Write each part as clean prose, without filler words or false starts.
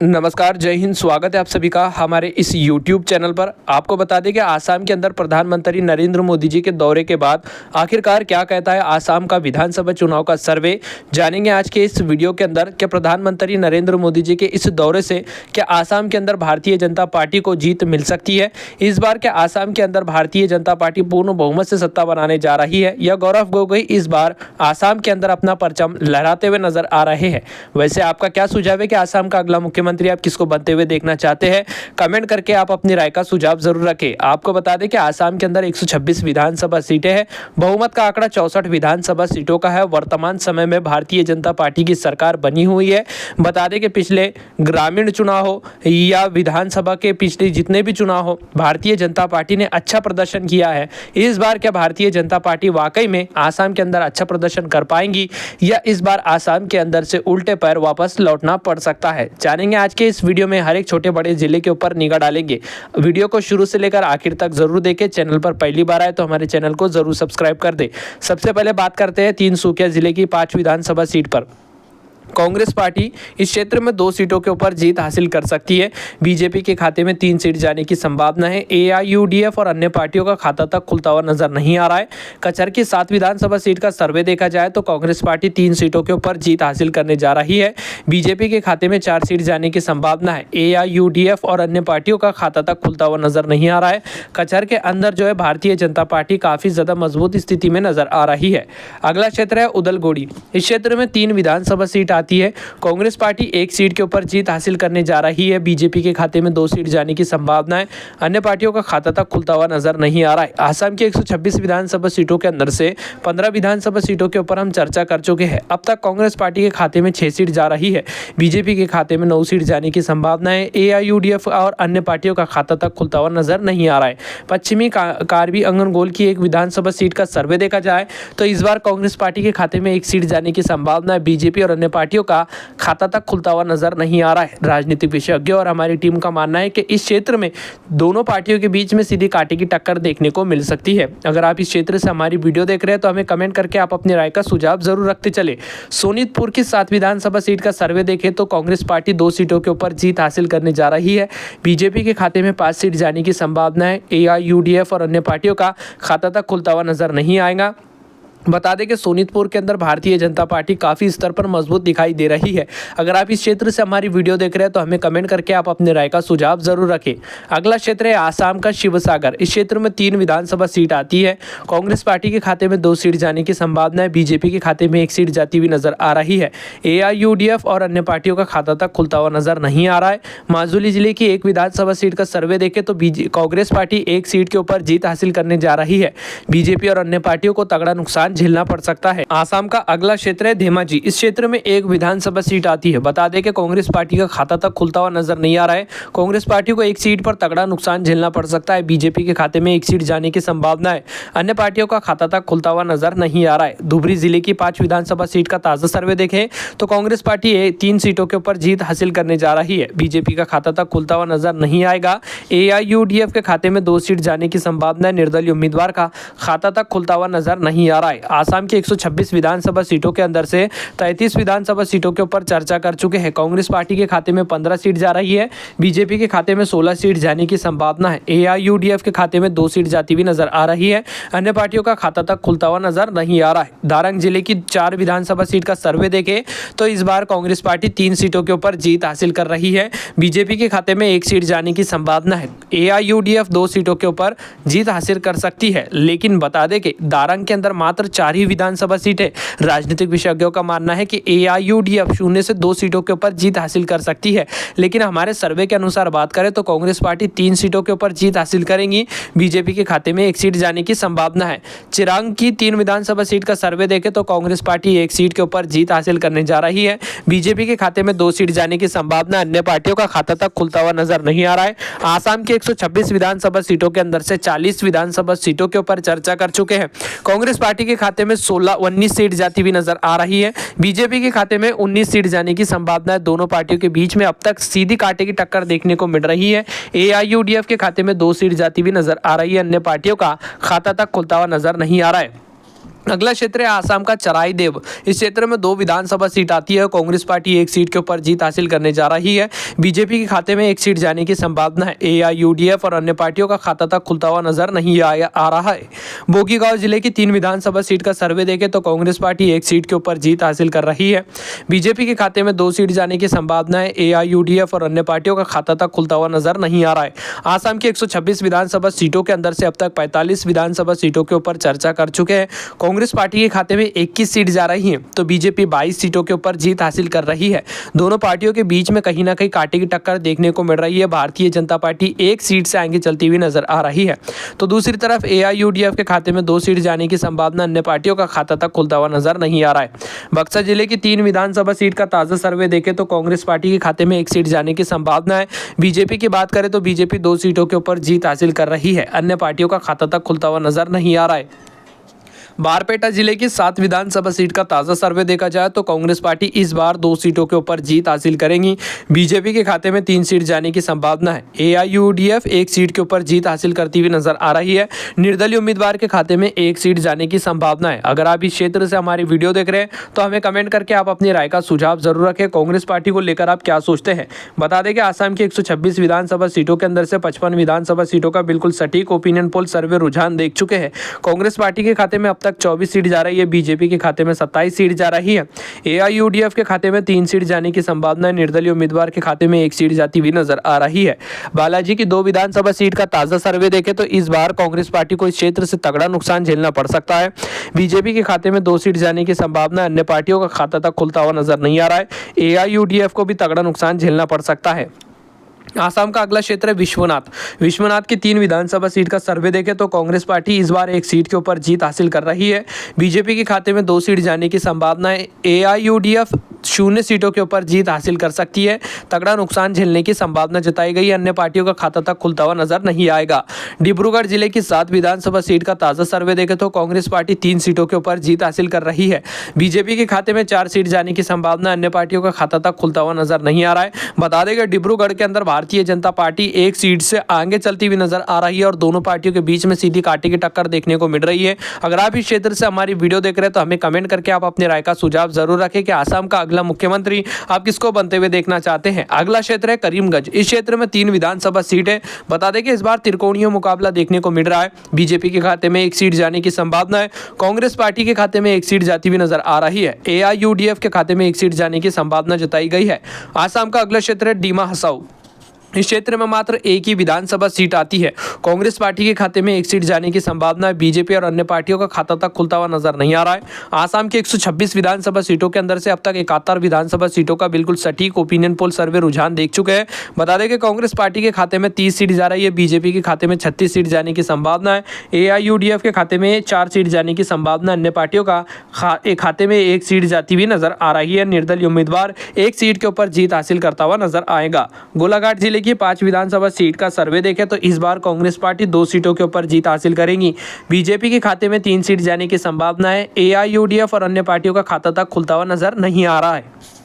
नमस्कार, जय हिंद। स्वागत है आप सभी का हमारे इस YouTube चैनल पर। आपको बता दें कि आसाम के अंदर प्रधानमंत्री नरेंद्र मोदी जी के दौरे के बाद आखिरकार क्या कहता है आसाम का विधानसभा चुनाव का सर्वे, जानेंगे आज के इस वीडियो के अंदर। क्या प्रधानमंत्री नरेंद्र मोदी जी के इस दौरे से क्या आसाम के अंदर भारतीय जनता पार्टी को जीत मिल सकती है? इस बार क्या आसाम के अंदर भारतीय जनता पार्टी पूर्ण बहुमत से सत्ता बनाने जा रही है या गौरव गोगोई इस बार आसाम के अंदर अपना परचम लहराते हुए नजर आ रहे हैं? वैसे आपका क्या सुझाव है कि आसाम का अगला मुख्यमंत्री आप किसको बनते हुए देखना चाहते हैं? कमेंट करके आप अपनी राय का सुझाव जरूर रखें। आपको बता दें कि आसाम के अंदर 126 विधानसभा सीटें हैं। बहुमत का आंकड़ा 64 विधानसभा सीटों का है। वर्तमान समय में भारतीय जनता पार्टी की सरकार बनी हुई है। बता दें कि पिछले ग्रामीण चुनाव हो या विधानसभा के पिछले जितने भी चुनाव हो, भारतीय जनता पार्टी ने अच्छा प्रदर्शन किया है। इस बार क्या भारतीय जनता पार्टी वाकई में आसाम के अंदर अच्छा प्रदर्शन कर पाएंगी या इस बार आसाम के अंदर से उल्टे पैर वापस लौटना पड़ सकता है? जानेंगे आज के इस वीडियो में। हर एक छोटे बड़े जिले के ऊपर निगाह डालेंगे। वीडियो को शुरू से लेकर आखिर तक जरूर देखें। चैनल पर पहली बार आए तो हमारे चैनल को जरूर सब्सक्राइब कर दे। सबसे पहले बात करते हैं तिनसुकिया जिले की 5 विधानसभा सीट पर। कांग्रेस पार्टी इस क्षेत्र में 2 सीटों के ऊपर जीत हासिल कर सकती है। बीजेपी के खाते में 3 सीट जाने की संभावना है। एआईयूडीएफ और अन्य पार्टियों का खाता तक खुलता हुआ नजर नहीं आ रहा है। कचहर की 7 विधानसभा सीट का सर्वे देखा जाए तो कांग्रेस पार्टी 3 सीटों के ऊपर जीत हासिल करने जा रही है। बीजेपी के खाते में 4 सीट जाने की संभावना है। एआईयूडीएफ और अन्य पार्टियों का खाता तक खुलता हुआ नजर नहीं आ रहा है। कचहर के अंदर जो है भारतीय जनता पार्टी काफी ज्यादा मजबूत स्थिति में नजर आ रही है। अगला क्षेत्र है उदलगोड़ी। इस क्षेत्र में 3 विधानसभा सीट आती है। कांग्रेस पार्टी 1 सीट के ऊपर जीत हासिल करने जा रही है। बीजेपी के खाते में 2 सीट जाने की संभावना है। अन्य पार्टियों का खाता तक खुलता हुआ नजर नहीं आ रहा है। आसाम के 126 विधानसभा सीटों के अंदर से 15 विधानसभा सीटों के ऊपर हम चर्चा कर चुके हैं। अब तक कांग्रेस पार्टी के खाते में 6 सीट जा रही है। बीजेपी के खाते में 9 सीट जाने की संभावना है। एआईयूडीएफ और अन्य पार्टियों का खाता तक खुलता हुआ नजर नहीं आ रहा है। पश्चिमी कार्बी अंगनगोल की 1 विधानसभा सीट का सर्वे देखा जाए तो इस बार कांग्रेस पार्टी के खाते में 1 सीट जाने की संभावना है। बीजेपी और अन्य पार्टियों का खाता तक खुलता हुआ नजर नहीं आ रहा है। राजनीतिक विशेषज्ञों और हमारी टीम का मानना है कि इस क्षेत्र में दोनों पार्टियों के बीच में सीधी कांटे की टक्कर देखने को मिल सकती है। अगर आप इस क्षेत्र से हमारी वीडियो देख रहे हैं तो हमें कमेंट करके आप अपनी राय का सुझाव जरूर रखते चले। सोनीतपुर की 7 विधानसभा सीट का सर्वे देखें तो कांग्रेस पार्टी 2 सीटों के ऊपर जीत हासिल करने जा रही है। बीजेपी के खाते में 5 सीट जाने की संभावना है। एआईयूडीएफ और अन्य पार्टियों का खाता तक खुलता हुआ नजर नहीं आएगा। बता दें कि सोनीतपुर के अंदर भारतीय जनता पार्टी काफ़ी स्तर पर मजबूत दिखाई दे रही है। अगर आप इस क्षेत्र से हमारी वीडियो देख रहे हैं तो हमें कमेंट करके आप अपने राय का सुझाव जरूर रखें। अगला क्षेत्र है आसाम का शिवसागर। इस क्षेत्र में 3 विधानसभा सीट आती है। कांग्रेस पार्टी के खाते में 2 सीट जाने की संभावना है। बीजेपी के खाते में 1 सीट जाती हुई नजर आ रही है। एआईयूडीएफ और अन्य पार्टियों का खाता तक खुलता हुआ नजर नहीं आ रहा है। माजुली जिले की 1 विधानसभा सीट का सर्वे देखें तो कांग्रेस पार्टी 1 सीट के ऊपर जीत हासिल करने जा रही है। बीजेपी और अन्य पार्टियों को तगड़ा नुकसान झेलना पड़ सकता है। आसाम का अगला क्षेत्र है धेमाजी। इस क्षेत्र में 1 विधानसभा सीट आती है। बता दें कि कांग्रेस पार्टी का खाता तक खुलता हुआ नजर नहीं आ रहा है। कांग्रेस पार्टी को 1 सीट पर तगड़ा नुकसान झेलना पड़ सकता है। बीजेपी के खाते में 1 सीट जाने की संभावना है। अन्य पार्टियों का खाता तक खुलता हुआ नजर नहीं आ रहा है। धुबरी जिले की 5 विधानसभा सीट का ताजा सर्वे देखें तो कांग्रेस पार्टी 3 सीटों के ऊपर जीत हासिल करने जा रही है। बीजेपी का खाता तक खुलता हुआ नजर नहीं आएगा। एआईयूडीएफ के खाते में 2 सीट जाने की संभावना है। निर्दलीय उम्मीदवार का खाता तक खुलता हुआ नजर नहीं आ रहा है। आसाम की 126 विधानसभा सीटों के अंदर से 33 विधानसभा सीटों के ऊपर चर्चा कर चुके हैं। कांग्रेस पार्टी के खाते में 15 सीट जा रही है। बीजेपी के खाते में 16 सीट जाने की संभावना है। एआईयूडीएफ के खाते में 2 सीट जाती हुई नजर आ रही है। अन्य पार्टियों का खाता तक खुलता हुआ नजर नहीं आ रहा है। दारंग जिले की 4 विधानसभा सीट का सर्वे देखें तो इस बार कांग्रेस पार्टी 3 सीटों के ऊपर जीत हासिल कर रही है। बीजेपी के खाते में 1 सीट जाने की संभावना है। एआईयूडीएफ 2 सीटों के ऊपर जीत हासिल कर सकती है। लेकिन बता दें कि दारंग के अंदर मात्र 4 ही विधानसभा सीट है। राजनीतिक विशेषज्ञों का मानना है कि एआईयूडीएफ 0 से 2 सीटों के ऊपर जीत हासिल कर सकती है। लेकिन हमारे सर्वे के अनुसार बात करें तो कांग्रेस पार्टी 3 सीटों के ऊपर जीत हासिल करेंगी। बीजेपी के खाते में 1 सीट जाने की संभावना है। चिरांग की 3 विधानसभा सीट का सर्वे देखें तो कांग्रेस पार्टी 1 सीट के ऊपर जीत हासिल करने जा रही है। बीजेपी के खाते में 2 सीट जाने की संभावना। अन्य पार्टियों का खाता तक खुलता हुआ नजर नहीं आ रहा है। आसाम के 126 विधानसभा सीटों के अंदर से 40 विधानसभा सीटों के ऊपर चर्चा कर चुके हैं। कांग्रेस पार्टी के खाते में 19 सीट जाती हुई नजर आ रही है। बीजेपी के खाते में 19 सीट जाने की संभावना है। दोनों पार्टियों के बीच में अब तक सीधी कांटे की टक्कर देखने को मिल रही है। एआईयूडीएफ के खाते में 2 सीट जाती हुई नजर आ रही है। अन्य पार्टियों का खाता तक खुलता हुआ नजर नहीं आ रहा है। अगला क्षेत्र है आसाम का चराईदेव। इस क्षेत्र में 2 विधानसभा सीट आती है। कांग्रेस पार्टी एक सीट के ऊपर जीत हासिल करने जा रही है। बीजेपी के खाते में एक सीट जाने की संभावना है। एआईयूडीएफ और अन्य पार्टियों का खाता तक खुलता हुआ नजर नहीं आ रहा है। बोकीगांव जिले की 3 विधानसभा सीट का सर्वे देखें तो कांग्रेस पार्टी एक सीट के ऊपर जीत हासिल कर रही है। बीजेपी के खाते में 2 सीट जाने की संभावना है। एआईयूडीएफ और अन्य पार्टियों का खाता तक खुलता हुआ नजर नहीं आ रहा है। आसाम की 126 विधानसभा सीटों के अंदर से अब तक 45 विधानसभा सीटों के ऊपर चर्चा कर चुके हैं। कांग्रेस पार्टी के खाते में 21 सीट जा रही है तो बीजेपी 22 सीटों के ऊपर जीत हासिल कर रही है। दोनों पार्टियों के बीच में कहीं ना कहीं कांटे की टक्कर देखने को मिल रही है। भारतीय जनता पार्टी एक सीट से आगे चलती हुई नजर आ रही है तो दूसरी तरफ एआईयूडीएफ के खाते में 2 सीट जाने की संभावना, अन्य पार्टियों का खाता तक खुलता हुआ नजर नहीं आ रहा है। बक्सर जिले की 3 विधानसभा सीट का ताजा सर्वे देखें तो कांग्रेस पार्टी के खाते में 1 सीट जाने की संभावना है। बीजेपी की बात करें तो बीजेपी 2 सीटों के ऊपर जीत हासिल कर रही है। अन्य पार्टियों का खाता तक खुलता हुआ नजर नहीं आ रहा है। बारपेटा जिले की 7 विधानसभा सीट का ताजा सर्वे देखा जाए तो कांग्रेस पार्टी इस बार 2 सीटों के ऊपर जीत हासिल करेंगी। बीजेपी के खाते में 3 सीट जाने की संभावना है। एआईयूडीएफ 1 सीट के ऊपर जीत हासिल करती हुई नजर आ रही है। निर्दलीय उम्मीदवार के खाते में 1 सीट जाने की संभावना है। अगर आप इस क्षेत्र से हमारी वीडियो देख रहे हैं तो हमें कमेंट करके आप अपनी राय का सुझाव जरूर रखें। कांग्रेस पार्टी को लेकर आप क्या सोचते हैं बता दें कि आसाम की 126 विधानसभा सीटों के अंदर से 55 विधानसभा सीटों का बिल्कुल सटीक ओपिनियन पोल सर्वे रुझान देख चुके हैं। कांग्रेस पार्टी के खाते में अब तक 24 सीट जा रही है। बीजेपी के खाते में 27 सीट जा रही है। एआईयूडीएफ के खाते में 3 सीट जाने की संभावना है। निर्दलीय उम्मीदवार के खाते में 1 सीट जाती हुई नजर आ रही है। बालाजी की 2 विधानसभा सीट का ताजा सर्वे देखें तो इस बार कांग्रेस पार्टी को इस क्षेत्र से तगड़ा नुकसान झेलना पड़ सकता है। बीजेपी के खाते में 2 सीट जाने की संभावना, अन्य पार्टियों का खाता तक खुलता हुआ नजर नहीं आ रहा है। एआईयूडीएफ को भी तगड़ा नुकसान झेलना पड़ सकता है। आसाम का अगला क्षेत्र है विश्वनाथ की 3 विधानसभा सीट का सर्वे देखें तो कांग्रेस पार्टी इस बार 1 सीट के ऊपर जीत हासिल कर रही है। बीजेपी के खाते में 2 सीट जाने की संभावना है। एआईयूडीएफ 0 सीटों के ऊपर जीत हासिल कर सकती है। तगड़ा नुकसान झेलने की संभावना जताई गई। अन्य पार्टियों का खाता तक खुलता हुआ नजर नहीं आएगा। डिब्रूगढ़ जिले की 7 विधानसभा सीट का ताजा सर्वे देखें तो कांग्रेस पार्टी 3 सीटों के ऊपर जीत हासिल कर रही है। बीजेपी के खाते में 4 सीट जाने की संभावना, अन्य पार्टियों का खाता तक खुलता हुआ नजर नहीं आ रहा है। बता दें कि डिब्रूगढ़ के अंदर भारतीय जनता पार्टी 1 सीट से आगे चलती हुई नजर आ रही है और दोनों पार्टियों के बीच में सीधी कांटे की टक्कर देखने को मिल रही है। अगर आप इस क्षेत्र से हमारी वीडियो देख रहे हैं तो हमें कमेंट करके आप अपनी राय का सुझाव जरूर रखें कि आसाम का अगला मुख्यमंत्री आप किसको बनते हुए देखना चाहते हैं। अगला क्षेत्र है करीमगंज। इस क्षेत्र में 3 विधानसभा सीट है। बता दें कि इस बार त्रिकोणीय मुकाबला देखने को मिल रहा है। बीजेपी के खाते में 1 सीट जाने की संभावना है। कांग्रेस पार्टी के खाते में 1 सीट जाती हुई नजर आ रही है। एआईयूडीएफ के खाते में 1 सीट जाने की संभावना जताई गई है। आसाम का अगला क्षेत्र है डीमा हसाऊ। इस क्षेत्र में मात्र 1 ही विधानसभा सीट आती है। कांग्रेस पार्टी के खाते में 1 सीट जाने की संभावना है। बीजेपी और अन्य पार्टियों का खाता तक खुलता हुआ नजर नहीं आ रहा है। आसाम की 126 विधानसभा सीटों के अंदर से अब तक 71 विधानसभा सीटों का बिल्कुल सटीक ओपिनियन पोल सर्वे रुझान देख चुके हैं। बता दें कि कांग्रेस पार्टी के खाते में 30 सीट जा रही है। बीजेपी के खाते में 36 सीट जाने की संभावना है। एआईयूडीएफ के खाते में 4 सीट जाने की संभावना, अन्य पार्टियों का खाते में 1 सीट जाती हुई नजर आ रही है। निर्दलीय उम्मीदवार 1 सीट के ऊपर जीत हासिल करता हुआ नजर आएगा। गोलाघाट जिले की 5 विधानसभा सीट का सर्वे देखें तो इस बार कांग्रेस पार्टी 2 सीटों के ऊपर जीत हासिल करेगी। बीजेपी के खाते में 3 सीट जाने की संभावना है। एआईयूडीएफ और अन्य पार्टियों का खाता तक खुलता हुआ नजर नहीं आ रहा है।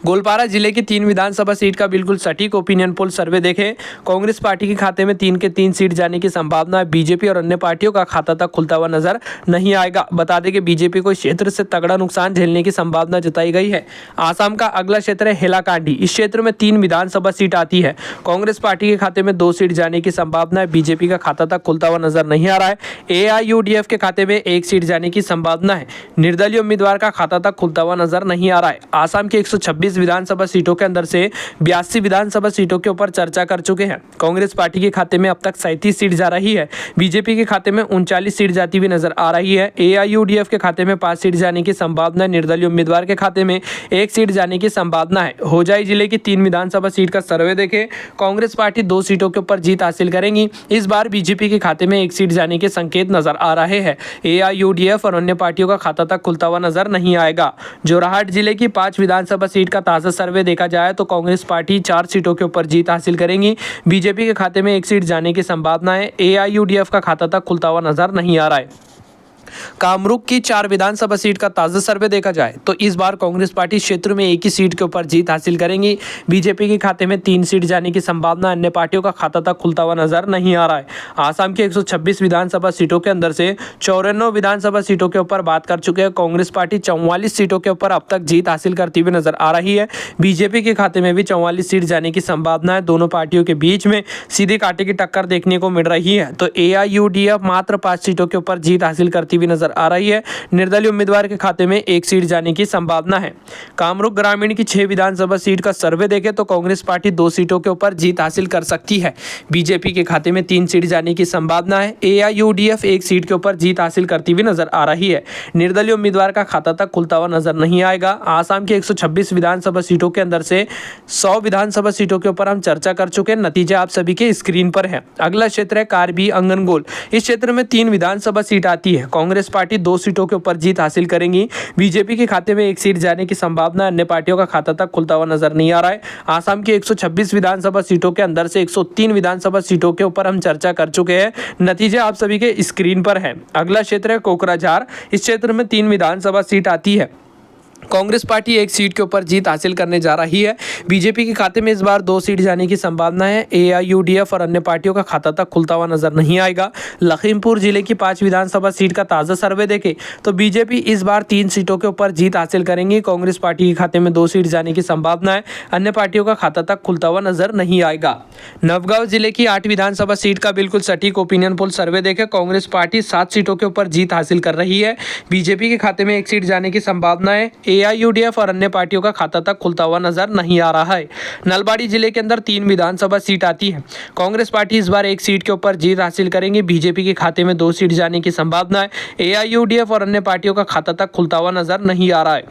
गोलपारा जिले की 3 विधानसभा सीट का बिल्कुल सटीक ओपिनियन पोल सर्वे देखें। कांग्रेस पार्टी के खाते में 3 के 3 सीट जाने की संभावना है। बीजेपी और अन्य पार्टियों का खाता तक खुलता हुआ नजर नहीं आएगा। बता दें कि बीजेपी को क्षेत्र से तगड़ा नुकसान झेलने की संभावना जताई गई है। आसाम का अगला क्षेत्र है हेलाकांडी। इस क्षेत्र में 3 विधानसभा सीट आती है। कांग्रेस पार्टी के खाते में 2 सीट जाने की संभावना है। बीजेपी का खाता तक खुलता हुआ नजर नहीं आ रहा है। एआईयूडीएफ के खाते में 1 सीट जाने की संभावना है। निर्दलीय उम्मीदवार का खाता तक खुलता हुआ नजर नहीं आ रहा है। आसाम के 126 विधानसभा सीटों के अंदर से 82 विधानसभा सीटों के ऊपर चर्चा कर चुके हैं। कांग्रेस पार्टी के खाते में अब तक 37 सीट जा रही है। बीजेपी के खाते में 39 सीट जाती हुई नजर आ रही है। एआईयूडीएफ के खाते में 5 सीट जाने की संभावना, निर्दलीय उम्मीदवार के खाते में 1 सीट जाने की संभावना है। होजाई जिले की 3 विधानसभा सीट का सर्वे देखें, कांग्रेस पार्टी 2 सीटों के ऊपर जीत हासिल करेंगी। इस बार बीजेपी के खाते में 1 सीट जाने के संकेत नजर आ रहे हैं। एआईयूडीएफ और अन्य पार्टियों का खाता तक खुलता हुआ नजर नहीं आएगा। जोरहाट जिले की 5 विधानसभा सीट का ताजा सर्वे देखा जाए तो कांग्रेस पार्टी 4 सीटों के ऊपर जीत हासिल करेंगी। बीजेपी के खाते में 1 सीट जाने की संभावना है। एआईयूडीएफ का खाता तक खुलता हुआ नजर नहीं आ रहा है। कामरूप की 4 विधानसभा सीट का ताज़ा सर्वे देखा जाए तो इस बार कांग्रेस पार्टी क्षेत्र में एक ही सीट के ऊपर जीत हासिल करेंगी। बीजेपी के खाते में 3 सीट जाने की संभावना, अन्य पार्टियों का खाता तक खुलता हुआ नजर नहीं आ रहा है। आसाम की 126 विधानसभा सीटों के अंदर से 94 विधानसभा सीटों के ऊपर बात कर चुके हैं। कांग्रेस पार्टी 44 सीटों के ऊपर अब तक जीत हासिल करती हुई नजर आ रही है। बीजेपी के खाते में भी 44 सीट जाने की संभावना है। दोनों पार्टियों के बीच में सीधी कांटे की टक्कर देखने को मिल रही है। तो AIUDF मात्र 5 सीटों के ऊपर जीत हासिल करती हुई नजर आ रही है। निर्दलीय उम्मीदवार के खाते में 1 सीट जाने की संभावना है। कामरूप ग्रामीण की 6 विधानसभा सीट का सर्वे देखें तो कांग्रेस पार्टी 2 सीटों के ऊपर जीत हासिल कर सकती है। बीजेपी के खाते में 3 सीट जाने की संभावना है। AIUDF 1 सीट के ऊपर जीत हासिल करती हुई नजर आ रही है। निर्दलीय उम्मीदवार का खाता तक खुलता हुआ नजर नहीं आएगा। आसाम की 126 विधानसभा सीटों के अंदर से 100 विधानसभा सीटों के ऊपर हम चर्चा कर चुके हैं। नतीजे आप सभी के स्क्रीन पर है। अगला क्षेत्र है कार्बी अंगनगोल। इस क्षेत्र में 3 विधानसभा सीट आती है। कांग्रेस पार्टी 2 सीटों के ऊपर जीत हासिल करेंगी। बीजेपी के खाते में 1 सीट जाने की संभावना, अन्य पार्टियों का खाता तक खुलता हुआ नजर नहीं आ रहा है। आसाम की 126 विधानसभा सीटों के अंदर से 103 विधानसभा सीटों के ऊपर हम चर्चा कर चुके हैं। नतीजे आप सभी के स्क्रीन पर है। अगला क्षेत्र है कोकराझार। इस क्षेत्र में 3 विधानसभा सीट आती है। कांग्रेस पार्टी 1 सीट के ऊपर जीत हासिल करने जा रही है। बीजेपी के खाते में इस बार 2 सीट जाने की संभावना है। AIUDF और अन्य पार्टियों का खाता तक खुलता हुआ नजर नहीं आएगा। लखीमपुर जिले की 5 विधानसभा सीट का ताज़ा सर्वे देखें तो बीजेपी इस बार 3 सीटों के ऊपर जीत हासिल करेंगी। कांग्रेस पार्टी के खाते में 2 सीट जाने की संभावना है। अन्य पार्टियों का खाता तक खुलता हुआ नजर नहीं आएगा। नवगांव जिले की 8 विधानसभा सीट का बिल्कुल सटीक ओपिनियन पोल सर्वे देखें। कांग्रेस पार्टी 7 सीटों के ऊपर जीत हासिल कर रही है। बीजेपी के खाते में 1 सीट जाने की संभावना है। AIUDF और अन्य पार्टियों का खाता तक खुलता हुआ नजर नहीं आ रहा है। नलबाड़ी जिले के अंदर 3 विधानसभा सीट आती है। कांग्रेस पार्टी इस बार 1 सीट के ऊपर जीत हासिल करेंगे। बीजेपी के खाते में 2 सीट जाने की संभावना है। AIUDF और अन्य पार्टियों का खाता तक खुलता हुआ नजर नहीं आ रहा है।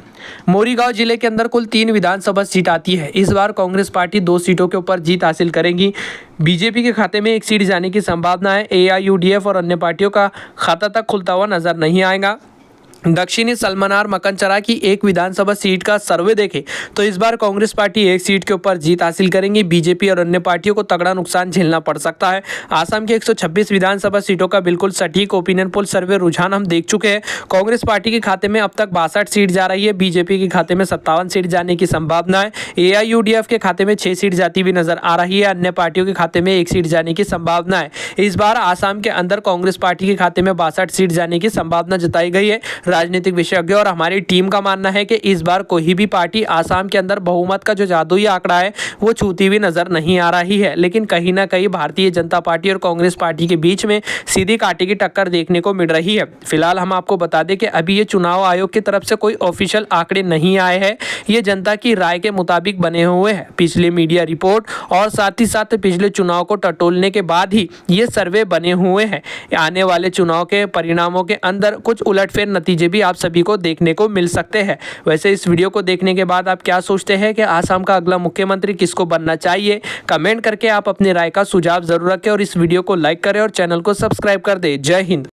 मोरीगांव जिले के अंदर कुल 3 विधानसभा सीट आती है। इस बार कांग्रेस पार्टी 2 सीटों के ऊपर जीत हासिल करेगी। बीजेपी के खाते में 1 सीट जाने की संभावना है। AIUDF और अन्य पार्टियों का खाता तक खुलता हुआ नजर नहीं आएगा। दक्षिणी सलमनार मकनचरा की 1 विधानसभा सीट का सर्वे देखें तो इस बार कांग्रेस पार्टी 1 सीट के ऊपर जीत हासिल करेंगी। बीजेपी और अन्य पार्टियों को तगड़ा नुकसान झेलना पड़ सकता है। आसाम की 126 विधानसभा सीटों का बिल्कुल सटीक ओपिनियन पोल सर्वे रुझान हम देख चुके हैं। कांग्रेस पार्टी के खाते में अब तक 62 सीट जा रही है। बीजेपी के खाते में 57 सीट जाने की संभावना है। AIUDF के खाते में 6 सीट जाती हुई नजर आ रही है। अन्य पार्टियों के खाते में 1 सीट जाने की संभावना है। इस बार आसाम के अंदर कांग्रेस पार्टी के खाते में 62 सीट जाने की संभावना जताई गई है। राजनीतिक विशेषज्ञ और हमारी टीम का मानना है कि इस बार कोई भी पार्टी आसाम के अंदर बहुमत का जो जादुई आंकड़ा है वो छूती हुई नजर नहीं आ रही है। लेकिन कहीं ना कहीं भारतीय जनता पार्टी और कांग्रेस पार्टी के बीच में सीधी कांटे की टक्कर देखने को मिल रही है। फिलहाल हम आपको बता दें कि अभी ये चुनाव आयोग की तरफ से कोई ऑफिशियल आंकड़े नहीं आए हैं। ये जनता की राय के मुताबिक बने हुए हैं। पिछले मीडिया रिपोर्ट और साथ ही साथ पिछले चुनाव को टटोलने के बाद ही ये सर्वे बने हुए हैं। आने वाले चुनाव के परिणामों के अंदर कुछ उलटफेर नतीजे भी आप सभी को देखने को मिल सकते हैं। वैसे इस वीडियो को देखने के बाद आप क्या सोचते हैं कि आसाम का अगला मुख्यमंत्री किसको बनना चाहिए? कमेंट करके आप अपनी राय का सुझाव जरूर रखें और इस वीडियो को लाइक करें और चैनल को सब्सक्राइब कर दें। जय हिंद।